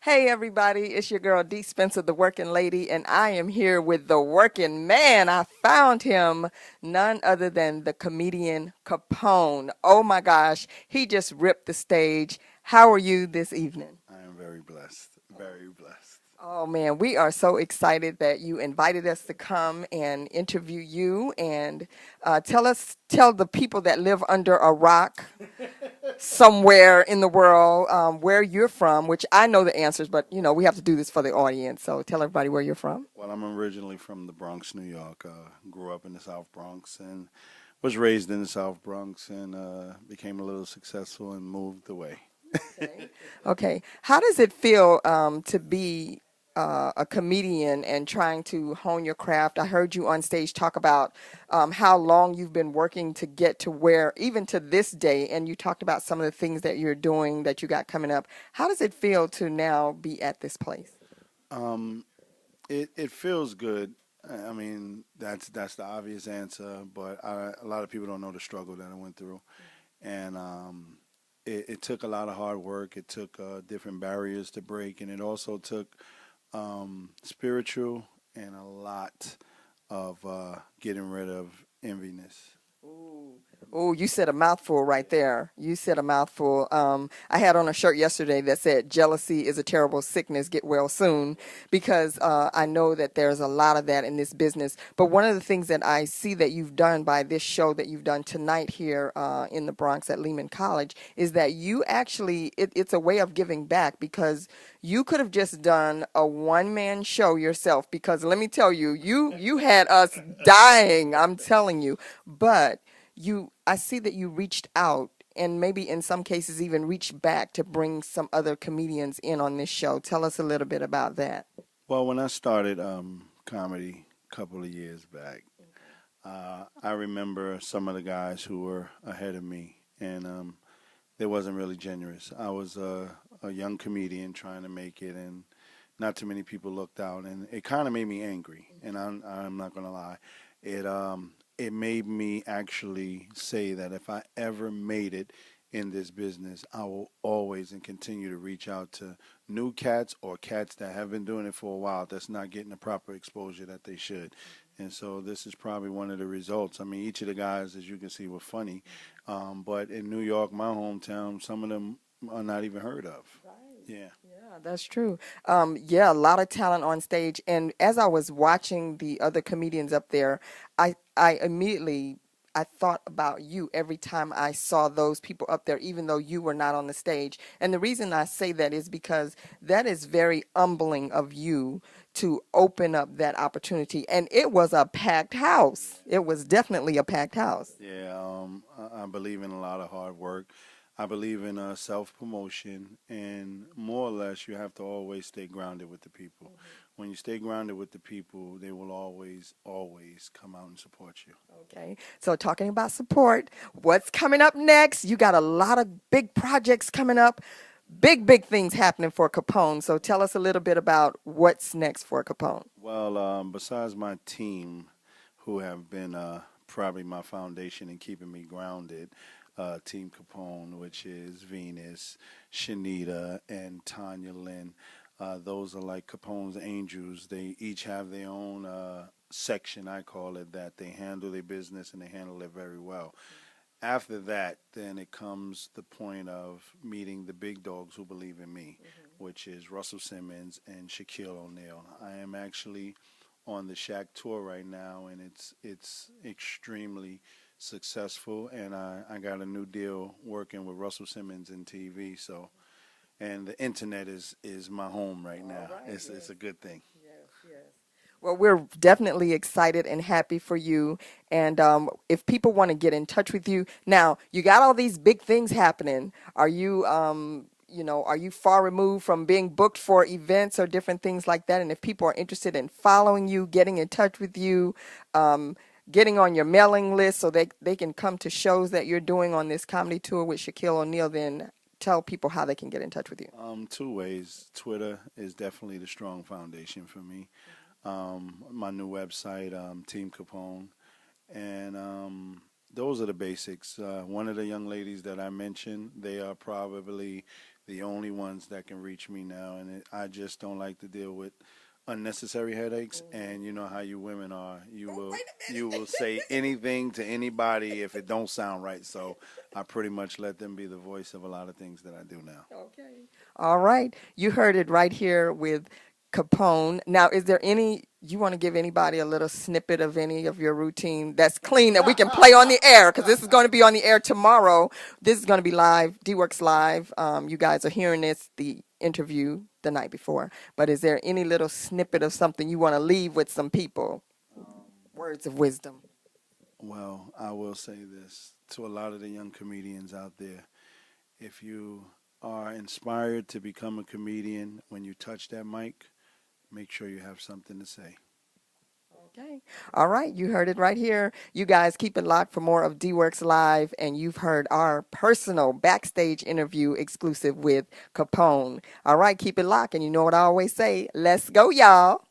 Hey everybody, it's your girl Dee Spencer, the working lady, and I am here with the working man. I found him, none other than the comedian Capone. Oh my gosh, he just ripped the stage. How are you this evening? I am very blessed. Very blessed. Oh man, we are so excited that you invited us to come and interview you and tell the people that live under a rock somewhere in the world where you're from, which I know the answers, but we have to do this for the audience. So tell everybody where you're from. Well, I'm originally from the Bronx, New York. Grew up in the South Bronx and was raised in the South Bronx and became a little successful and moved away. Okay. Okay. How does it feel to be a comedian and trying to hone your craft? I heard you on stage talk about how long you've been working to get to where, even to this day, and you talked about some of the things that you're doing that you got coming up. How does it feel to now be at this place? Um, it feels good. I mean, that's the obvious answer, but a lot of people don't know the struggle that I went through, and it took a lot of hard work. It took different barriers to break, and it also took spiritual and a lot of getting rid of enviness. Ooh. Ooh, you said a mouthful right there. You said a mouthful. I had on a shirt yesterday that said, "Jealousy is a terrible sickness. Get well soon," because I know that there's a lot of that in this business. But one of the things that I see that you've done by this show that you've done tonight here in the Bronx at Lehman College is that you actually, it's a way of giving back because you could have just done a one-man show yourself because let me tell you, you had us dying, I'm telling you. But I see that you reached out and maybe in some cases even reached back to bring some other comedians in on this show. Tell us a little bit about that. Well, when I started comedy a couple of years back, I remember some of the guys who were ahead of me, and they wasn't really generous. I was a young comedian trying to make it, and not too many people looked out, and it kind of made me angry. And I'm not gonna lie, it made me actually say that if I ever made it in this business, I will always and continue to reach out to new cats or cats that have been doing it for a while that's not getting the proper exposure that they should. And so this is probably one of the results. I mean, each of the guys, as you can see, were funny. But in New York, my hometown, some of them are not even heard of. Yeah. Yeah, that's true. Yeah, a lot of talent on stage. And as I was watching the other comedians up there, I immediately I thought about you every time I saw those people up there, even though you were not on the stage. And the reason I say that is because that is very humbling of you to open up that opportunity. And it was a packed house. It was definitely a packed house. Yeah, I believe in a lot of hard work. I believe in self promotion, and more or less, you have to always stay grounded with the people. When you stay grounded with the people, they will always, always come out and support you. Okay, so talking about support, what's coming up next? You got a lot of big projects coming up, big things happening for Capone. So tell us a little bit about what's next for Capone. Well, besides my team, who have been probably my foundation in keeping me grounded, Team Capone, which is Venus, Shanita, and Tanya Lynn. Those are like Capone's angels. They each have their own section, I call it, that they handle their business and they handle it very well. After that, then it comes the point of meeting the big dogs who believe in me, which is Russell Simmons and Shaquille O'Neal. I am actually on the Shaq tour right now, and it's extremely successful. And I got a new deal working with Russell Simmons in TV. So, and the internet is my home right now. It's a good thing. Well, we're definitely excited and happy for you. And if people want to get in touch with you, now you got all these big things happening. Are you, are you far removed from being booked for events or different things like that? And if people are interested in following you, getting in touch with you, getting on your mailing list so they can come to shows that you're doing on this comedy tour with Shaquille O'Neal, then tell people how they can get in touch with you. Two ways. Twitter is definitely the strong foundation for me. My new website, Team Capone, and those are the basics. One of the young ladies that I mentioned, they are probably the only ones that can reach me now, and I just don't like to deal with unnecessary headaches. And you know how you women are. You will say anything to anybody if it don't sound right. So I pretty much let them be the voice of a lot of things that I do now. Okay. All right. You heard it right here with Capone. Now, is there any, you want to give anybody a little snippet of any of your routine that's clean that we can play on the air? Because this is going to be on the air tomorrow. This is going to be live, DeeWorks Live. You guys are hearing this, the interview the night before. But is there any little snippet of something you want to leave with some people? Words of wisdom. Well, I will say this to a lot of the young comedians out there. If you are inspired to become a comedian, when you touch that mic, make sure you have something to say. Okay. All right. You heard it right here. You guys keep it locked for more of DeeWorks Live. And you've heard our personal backstage interview exclusive with Capone. All right. Keep it locked. And you know what I always say? Let's go, y'all.